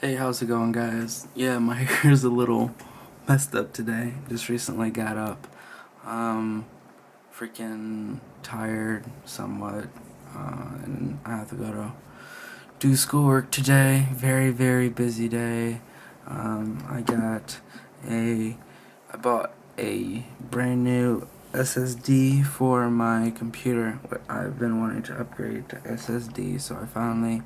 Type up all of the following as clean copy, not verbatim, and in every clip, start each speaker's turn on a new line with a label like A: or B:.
A: Hey, how's it going, guys? Yeah, my hair's a little messed up today. Just recently got up. Freaking tired somewhat. And I have to go to do schoolwork today. Very, very busy day. I bought a brand new SSD for my computer. I've been wanting to upgrade to SSD, so I finally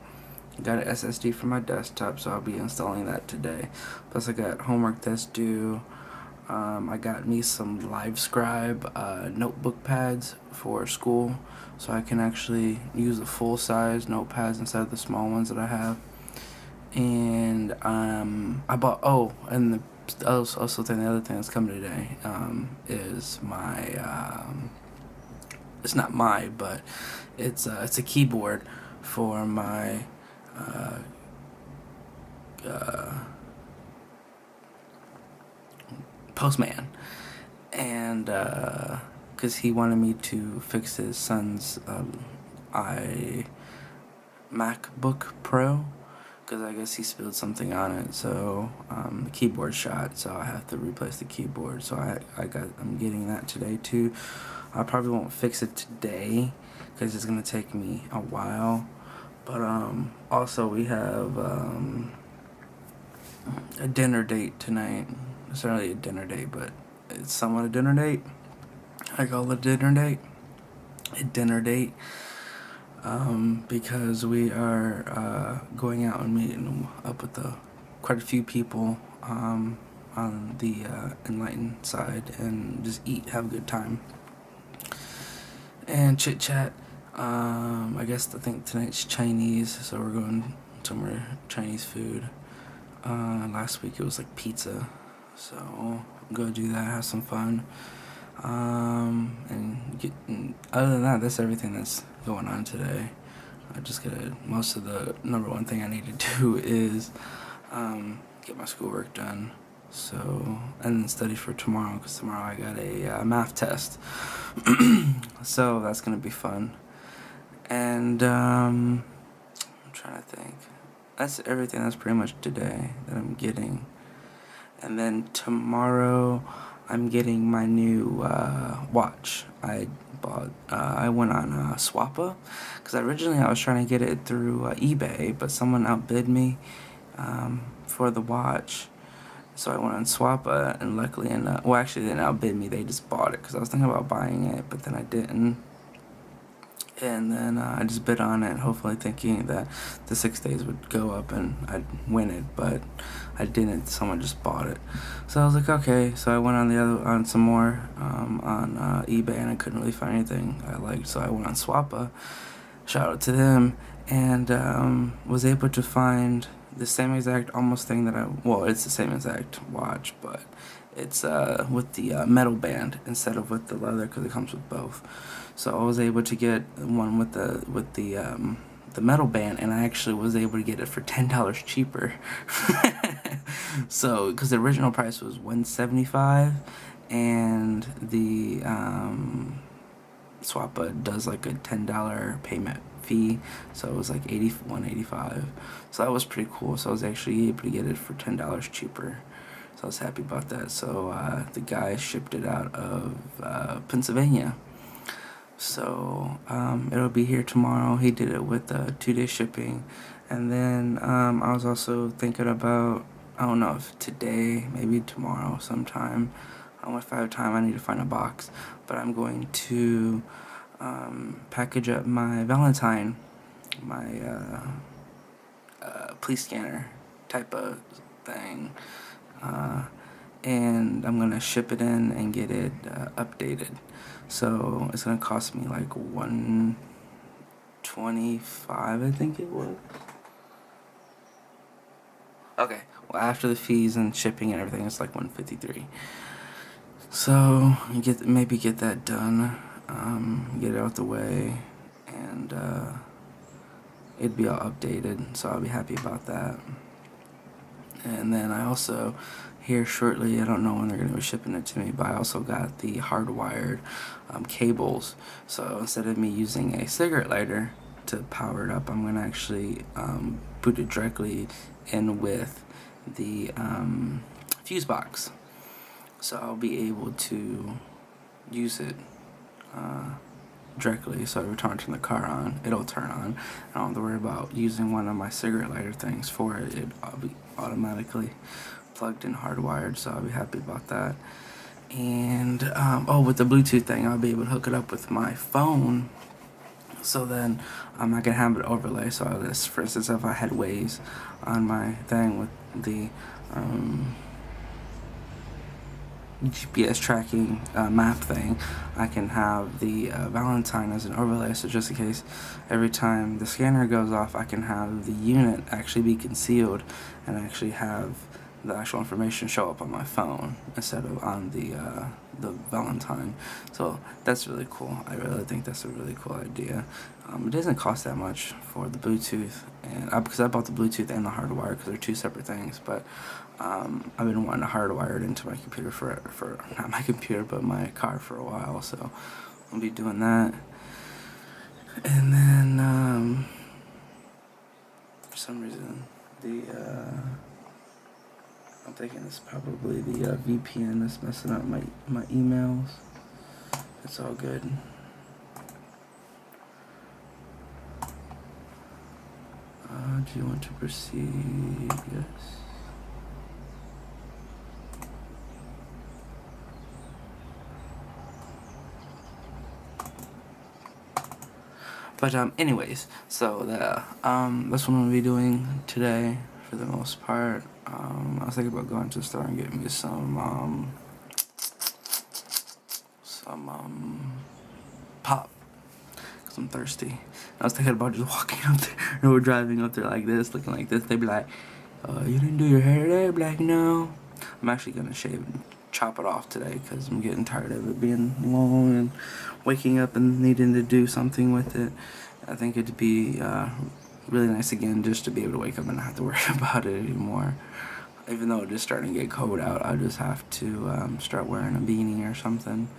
A: got an SSD for my desktop, so I'll be installing that today. Plus I got homework that's due. I got me some LiveScribe notebook pads for school, so I can actually use the full-size notepads instead of the small ones that I have. And I bought, and the also thing, the other thing that's coming today is my it's not my, but it's a keyboard for my postman, and because he wanted me to fix his son's MacBook Pro, because I guess he spilled something on it, so the keyboard shot, so I have to replace the keyboard. So I'm getting that today too. I probably won't fix it today because it's gonna take me a while. But also we have a dinner date tonight. It's not really a dinner date, but it's somewhat a dinner date. I call it a dinner date, because we are going out and meeting up with quite a few people on the enlightened side, and just eat, have a good time, and chit chat. I think tonight's Chinese, so we're going somewhere Chinese food. Last week it was like pizza, so I'm gonna do that, have some fun. And other than that, that's everything that's going on today. I just gotta, most of the number one thing I need to do is get my schoolwork done. So, and then study for tomorrow, because tomorrow I got a math test. So that's gonna be fun. And I'm trying to think. That's everything. That's pretty much today that I'm getting. And then tomorrow I'm getting my new watch. I went on Swappa, because originally I was trying to get it through eBay, but someone outbid me for the watch. So I went on Swappa, and luckily enough, well, actually they didn't outbid me, they just bought it, because I was thinking about buying it, but then I didn't. And then I just bid on it, hopefully thinking that the 6 days would go up and I'd win it, but I didn't. Someone just bought it, so I was like, okay. So I went on some more on eBay, and I couldn't really find anything I liked. So I went on Swappa, shout out to them, and was able to find the same exact almost thing that it's the same exact watch, but it's with the metal band instead of with the leather, because it comes with both. So I was able to get one with the metal band, and I actually was able to get it for $10 cheaper. So, because the original price was $175, and the Swappa does like a $10 payment fee, so it was like $185. So that was pretty cool. So I was actually able to get it for $10 cheaper. So I was happy about that. So the guy shipped it out of Pennsylvania. So it'll be here tomorrow. He did it with 2-day shipping. And then I was also thinking about, I don't know if today, maybe tomorrow sometime, I don't know if I have time, I need to find a box, but I'm going to package up my Valentine, my police scanner type of thing, and I'm gonna ship it in and get it updated. So it's gonna cost me like $125, I think it was. Okay, well, after the fees and shipping and everything, it's like $153. So maybe get that done, get it out the way, and it'd be all updated. So I'll be happy about that. And then I also, here shortly, I don't know when they're going to be shipping it to me, but I also got the hardwired cables. So instead of me using a cigarette lighter to power it up, I'm going to actually booted directly in with the fuse box, so I'll be able to use it directly. So every time I turn the car on, it'll turn on. I don't have to worry about using one of my cigarette lighter things for it. It'll be automatically plugged in, hardwired, so I'll be happy about that. And oh, with the Bluetooth thing, I'll be able to hook it up with my phone, so then I can have it overlay. So this, for instance, if I had Waze on my thing with the GPS tracking map thing, I can have the Valentine as an overlay, so just in case every time the scanner goes off, I can have the unit actually be concealed and actually have the actual information show up on my phone instead of on the Valentine. So that's really cool. I really think that's a really cool idea. It doesn't cost that much for the Bluetooth, and because I bought the Bluetooth and the hardwire because they're two separate things. But I've been wanting to hardwire it into my computer for not my computer but my car for a while, so I'll be doing that. And then for some reason I'm thinking it's probably the VPN that's messing up my emails. It's all good. Do you want to proceed? Yes. But anyways, so that's what I'm gonna be doing today for the most part. I was thinking about going to the store and getting me some pop, cause I'm thirsty. I was thinking about just walking up there, and we're driving up there like this, looking like this. They'd be like, "You didn't do your hair today?" I'd be like, "No." I'm actually gonna shave and chop it off today because I'm getting tired of it being long and waking up and needing to do something with it. I think it'd be really nice again just to be able to wake up and not have to worry about it anymore. Even though it's just starting to get cold out, I just have to start wearing a beanie or something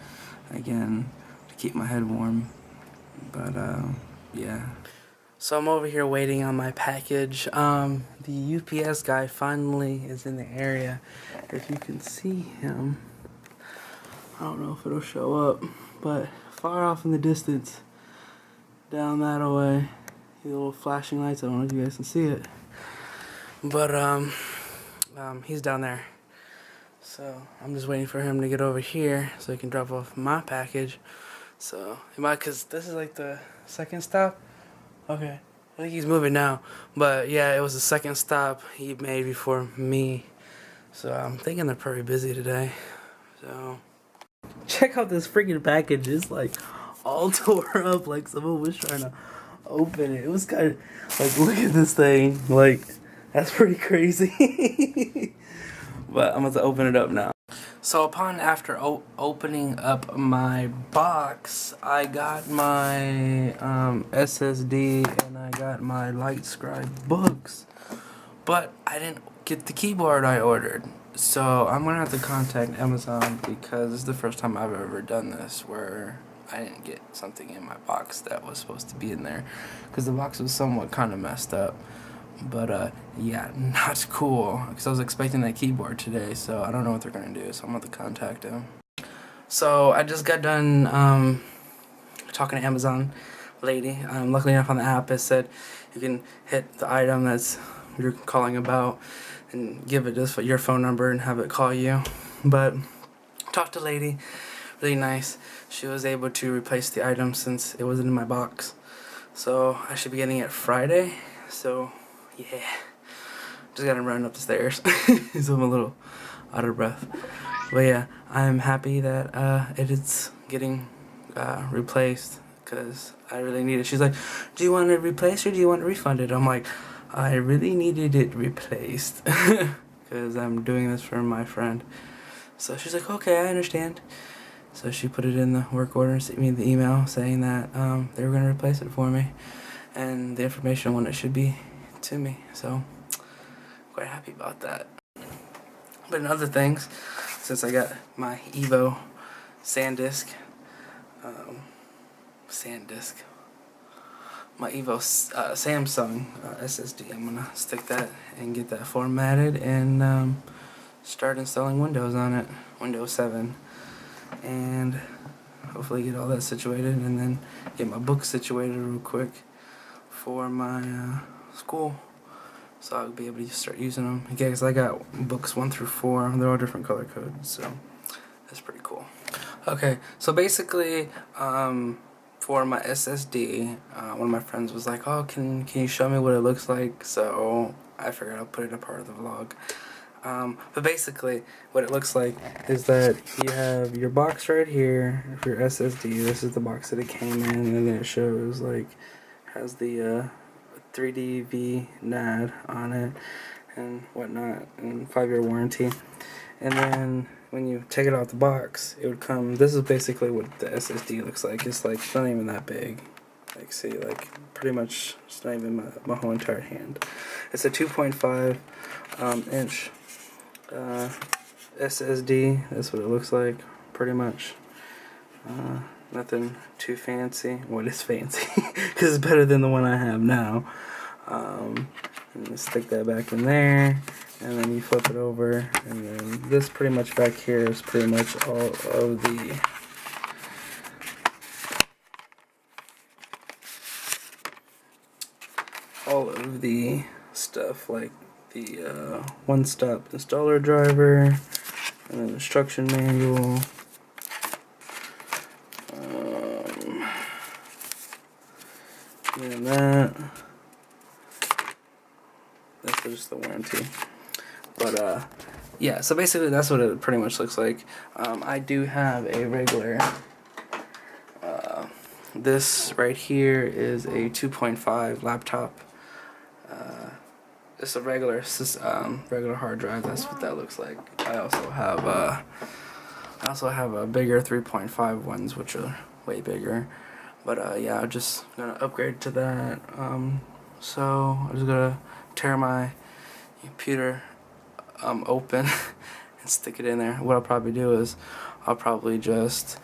A: again to keep my head warm. But yeah. So I'm over here waiting on my package. The UPS guy finally is in the area. If you can see him, I don't know if it'll show up, but far off in the distance, down that way, the little flashing lights. I don't know if you guys can see it, but he's down there. So I'm just waiting for him to get over here so he can drop off my package. So he might, cause this is like the second stop. Okay, I think he's moving now, but yeah, it was the second stop he made before me. So I'm thinking they're pretty busy today. So check out this freaking package. It's like all tore up, like someone was trying to open it. It was kind of like, look at this thing. Like, that's pretty crazy. But I'm about to open it up now. So after opening up my box, I got my SSD and I got my Litecoin books, but I didn't get the keyboard I ordered. So I'm gonna have to contact Amazon because this is the first time I've ever done this where I didn't get something in my box that was supposed to be in there, because the box was somewhat kind of messed up. But yeah, not cool, because I was expecting that keyboard today, so I don't know what they're gonna do, so I'm gonna contact them. So I just got done talking to Amazon lady. Luckily enough, on the app it said you can hit the item that's you're calling about and give it just your phone number and have it call you. But talked to lady, really nice. She was able to replace the item since it wasn't in my box, so I should be getting it Friday. So yeah, just gotta run up the stairs. So I'm a little out of breath. But yeah, I'm happy that it is getting replaced, because I really need it. She's like, do you want it replaced or do you want it refunded? I'm like, I really needed it replaced because I'm doing this for my friend. So she's like, okay, I understand. So she put it in the work order and sent me the email saying that they were going to replace it for me and the information on when it should be to me. So quite happy about that. But in other things, since I got my Evo SanDisk, my Evo Samsung SSD. I'm gonna stick that and get that formatted and start installing Windows on it, Windows 7, and hopefully get all that situated, and then get my books situated real quick for my school, so I'll be able to start using them. Okay, because I got books 1 through 4. They're all different color codes, so that's pretty cool. Okay, so basically, for my SSD, one of my friends was like, "Oh, can you show me what it looks like?" So I figured I'll put it a part of the vlog. But basically, what it looks like is that you have your box right here for your SSD. This is the box that it came in, and then it shows like has the 3D VEDA on it and whatnot, and 5-year warranty. And then when you take it out the box, it would come. This is basically what the SSD looks like. It's like it's not even that big. Like, see, like pretty much it's not even my whole entire hand. It's a 2.5 inch SSD. That's what it looks like, pretty much. Nothing too fancy. What is fancy? Because it's better than the one I have now. And stick that back in there, and then you flip it over, and then this pretty much back here is pretty much all of the stuff, like the one-stop installer driver, and then instruction manual, and that's just the warranty. But yeah, so basically that's what it pretty much looks like. I do have a regular, this right here is a 2.5 laptop. It's a regular hard drive. That's what that looks like. I also have a bigger 3.5 ones, which are way bigger. But yeah, I'm just gonna upgrade to that. So I'm just gonna tear my computer open and stick it in there. What I'll probably do is I'll probably just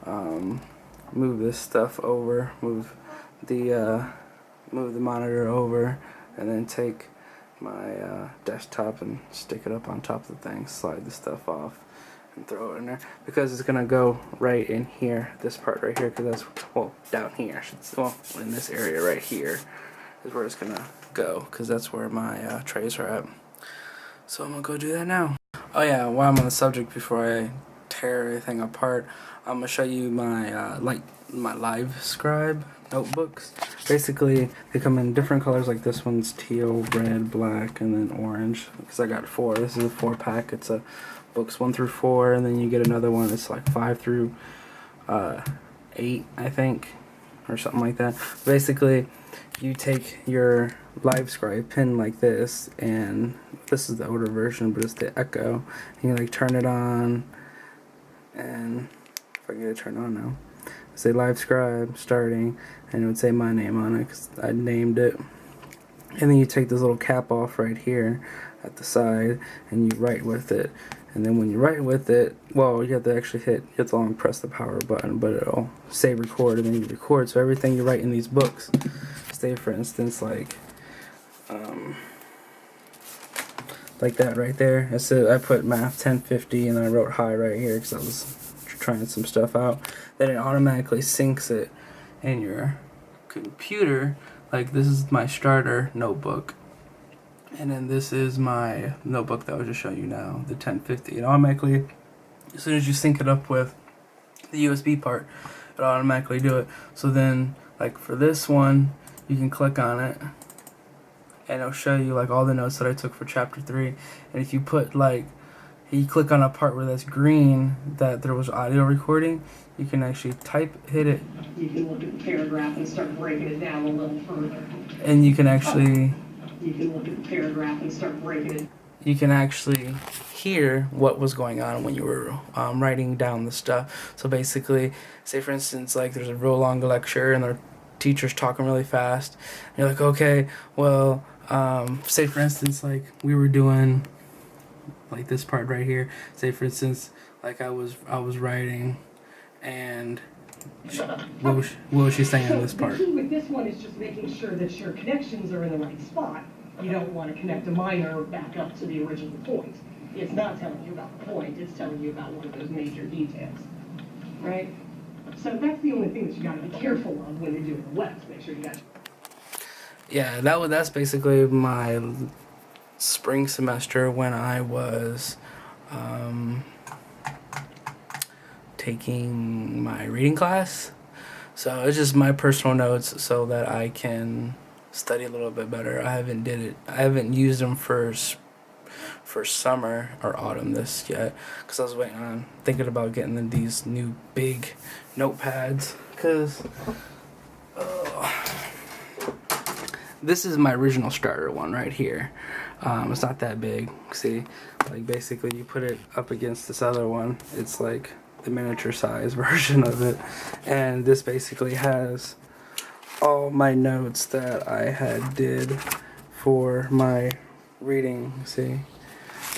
A: move this stuff over, move the monitor over, and then take my desktop and stick it up on top of the thing, slide the stuff off and throw it in there, because it's gonna go right in here, this part right here, because that's, well, down here, I should say, well, in this area right here is where it's gonna go, because that's where my trays are at. So I'm gonna go do that now. Oh yeah, while I'm on the subject, before I tear everything apart, I'm gonna show you my my Live Scribe notebooks. Basically, they come in different colors, like this one's teal, red, black, and then orange, because I got 4. This is a 4-pack. It's a books 1 through 4, and then you get another one. It's like 5 through 8, I think, or something like that. Basically, you take your Live Scribe pen like this, and this is the older version, but it's the Echo. You like turn it on, and if I get it turned on now, say Live Scribe starting, and it would say my name on it because I named it. And then you take this little cap off right here at the side, and you write with it. And then when you write with it, well, you have to actually you have to long press the power button, but it'll say record, and then you record. So everything you write in these books, say for instance like that right there. I put math 1050, and then I wrote high right here because I was trying some stuff out. Then it automatically syncs it in your computer. Like, this is my starter notebook, and then this is my notebook that I was just showing you now, the 1050. It automatically, as soon as you sync it up with the USB part, it'll automatically do it. So then, like for this one, you can click on it, and it'll show you like all the notes that I took for chapter 3. And if you put you click on a part where that's green, that there was audio recording, you can actually hit it. You can look at the paragraph and start breaking it down a little further. And you can actually look at the paragraph and start breaking it. You can actually hear what was going on when you were writing down the stuff. So basically, say for instance, like there's a real long lecture and the teacher's talking really fast. And you're like, okay, well, say for instance, like we were doing like this part right here. Say for instance, like I was writing, and what was she saying in this part?
B: this one is just making sure that your connections are in the right spot. You don't want to connect a miner back up to the original point. It's not telling you about the point, it's telling you about one of those major details, right? So that's the only thing that you got to be careful of when you're doing the web, to make sure you got.
A: Yeah, that's basically my spring semester when I was taking my reading class. So it's just my personal notes so that I can study a little bit better. I haven't used them for summer or autumn this yet, because I was thinking about getting these new big notepads, because this is my original starter one right here. It's not that big. See, like basically you put it up against this other one, it's like the miniature size version of it, and this basically has all my notes that I had did for my reading. See,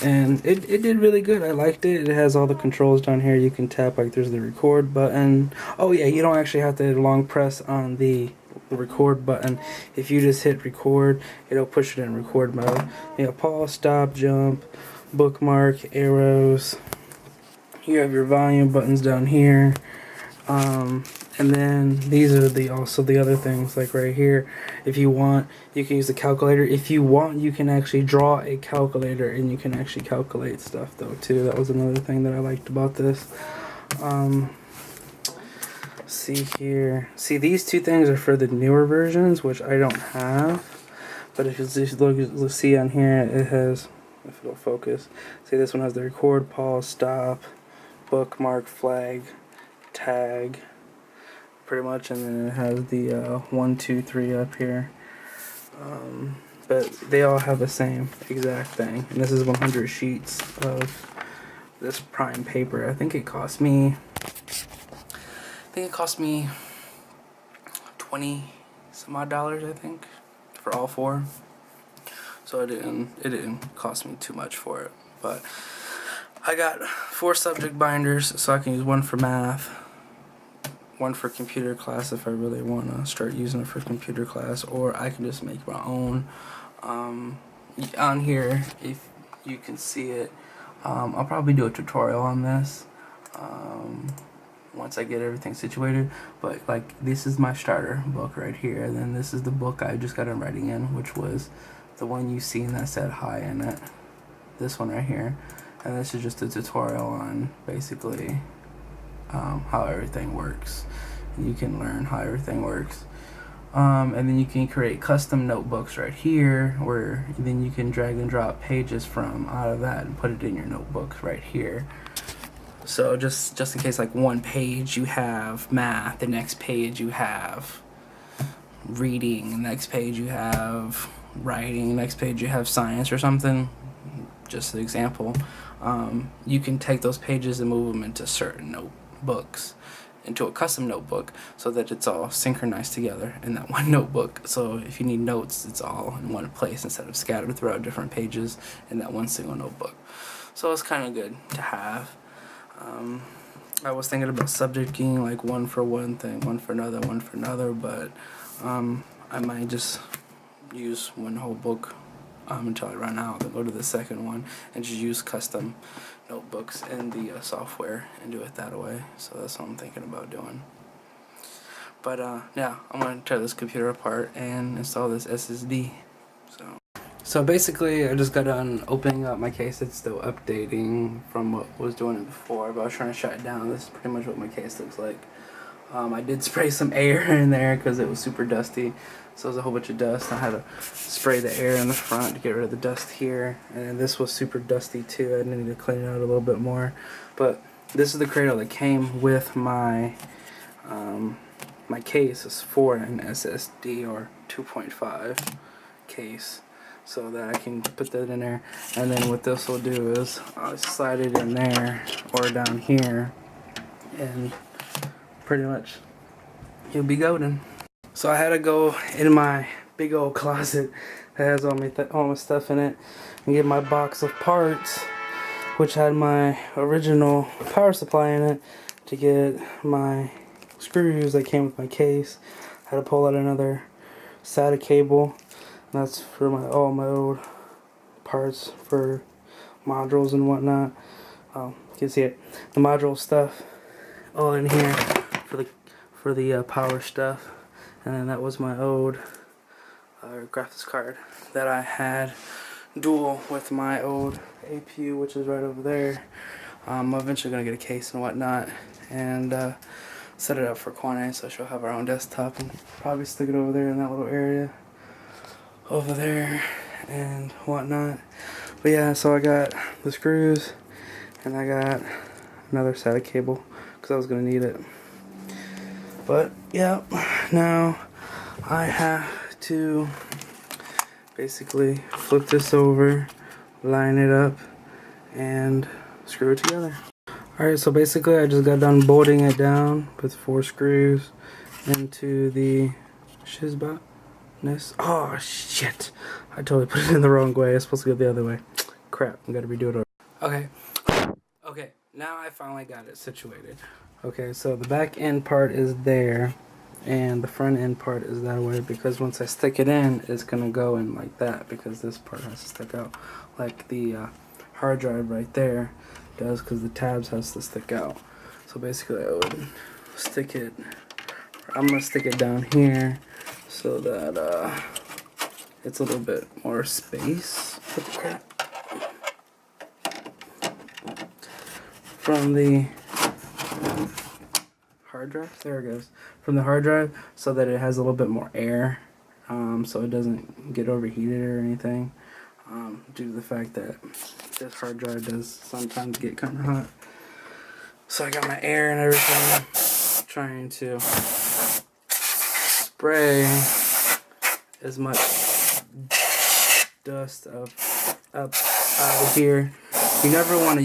A: and it did really good. I liked it. It has all the controls down here. You can tap, like there's the record button. Oh yeah, you don't actually have to long press on the record button. If you just hit record, it'll push it in record mode. You know, pause, stop, jump, bookmark, arrows. You have your volume buttons down here, and then these are also the other things, like right here. If you want, you can use the calculator. If you want, you can actually draw a calculator, and you can actually calculate stuff though too. That was another thing that I liked about this. See here. See, these two things are for the newer versions, which I don't have. But if you just look, see on here, it has, if it'll focus. See, this one has the record, pause, stop, bookmark, flag, tag, pretty much, and then it has the 1, 2, 3 up here. But they all have the same exact thing. And this is 100 sheets of this prime paper. I think it cost me 20 some odd dollars, I think, for all four. So it didn't cost me too much for it. But I got 4 subject binders, so I can use one for math, one for computer class if I really want to start using it for computer class, or I can just make my own. On here, if you can see it, I'll probably do a tutorial on this once I get everything situated. But like, this is my starter book right here, and then this is the book I just got in writing in, which was the one you seen that said hi in it, this one right here. And this is just a tutorial on basically how everything works. You can learn how everything works. And then you can create custom notebooks right here, where then you can drag and drop pages from out of that and put it in your notebook right here. So just in case, like one page you have math, the next page you have reading, the next page you have writing, the next page you have science or something, just an example. You can take those pages and move them into certain notebooks, into a custom notebook, so that it's all synchronized together in that one notebook. So if you need notes, it's all in one place instead of scattered throughout different pages in that one single notebook. So it's kind of good to have. I was thinking about subjecting, like one for one thing, one for another, but I might just use one whole book until I run out, then go to the second one and just use custom notebooks in the software and do it that way. So that's what I'm thinking about doing. But yeah, I'm going to tear this computer apart and install this SSD. So basically, I just got done opening up my case. It's still updating from what was doing it before, but I was trying to shut it down. This is pretty much what my case looks like. I did spray some air in there because it was super dusty. So it was a whole bunch of dust. I had to spray the air in the front to get rid of the dust here. And this was super dusty too. I needed to clean it out a little bit more. But this is the cradle that came with my my case. Is for an SSD or 2.5 case, so that I can put that in there. And then what this will do is I'll slide it in there or down here, and pretty much you'll be golden. So I had to go in my big old closet that has all my stuff in it and get my box of parts, which had my original power supply in it, to get my screws that came with my case. I had to pull out another SATA cable. And that's for all my old parts for modules and whatnot. You can see it, the module stuff all in here for the power stuff. And then that was my old graphics card that I had dual with my old APU, which is right over there. I'm eventually gonna get a case and whatnot and set it up for Quane, so she'll have our own desktop, and probably stick it over there in that little area over there and whatnot. But yeah, so I got the screws and I got another SATA cable because I was gonna need it. But yeah, now I have to basically flip this over, line it up, and screw it together. Alright, so basically I just got done bolting it down with 4 screws into the shizbot-ness. Oh shit, I totally put it in the wrong way. It's supposed to go the other way. Crap, I gotta redo it over. Okay, now I finally got it situated. Okay, so the back end part is there and the front end part is that way, because once I stick it in, it's gonna go in like that, because this part has to stick out like the hard drive right there does, because the tabs has to stick out. So basically I would stick it, I'm gonna stick it down here so that it's a little bit more space. What the crap? From the hard drive, there it goes, from the hard drive, so that it has a little bit more air, so it doesn't get overheated or anything, due to the fact that this hard drive does sometimes get kind of hot. So I got my air and everything, trying to spray as much dust up out of here. You never want to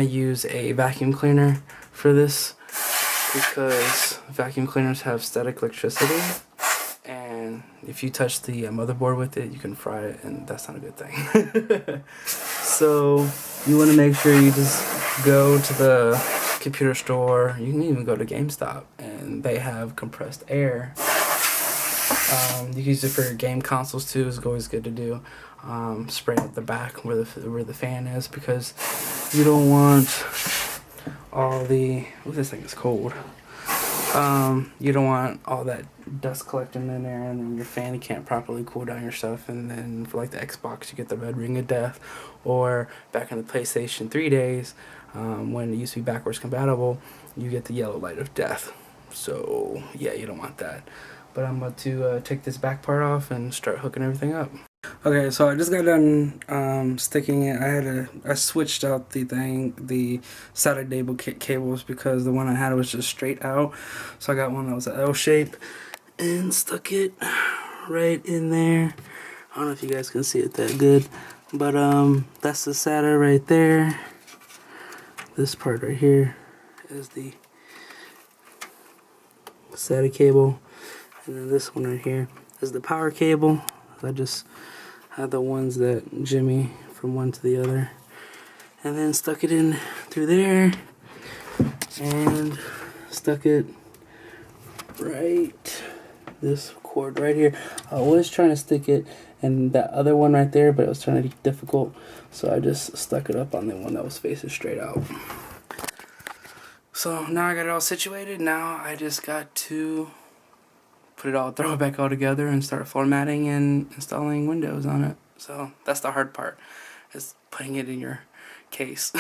A: use a vacuum cleaner for this, because vacuum cleaners have static electricity, and if you touch the motherboard with it, you can fry it, and that's not a good thing. So you want to make sure you just go to the computer store. You can even go to GameStop, and they have compressed air. You can use it for your game consoles too. It's always good to do. Spray at the back where the fan is, because you don't want all the, oh, this thing is cold. You don't want all that dust collecting in there, and then your fan can't properly cool down your stuff. And then for like the Xbox, you get the red ring of death, or back in the PlayStation 3 days, when it used to be backwards compatible, you get the yellow light of death. So yeah, you don't want that. But I'm about to take this back part off and start hooking everything up. Okay, so I just got done sticking it. I switched out the SATA cables, because the one I had was just straight out. So I got one that was an L shape and stuck it right in there. I don't know if you guys can see it that good, but that's the SATA right there. This part right here is the SATA cable, and then this one right here is the power cable. I just had the ones that Jimmy from one to the other, and then stuck it in through there and stuck it right this cord right here. I was trying to stick it in that other one right there, but it was trying to be difficult, so I just stuck it up on the one that was facing straight out. So now I got it all situated. Now I just got to throw it back all together and start formatting and installing Windows on it. So that's the hard part, is putting it in your case.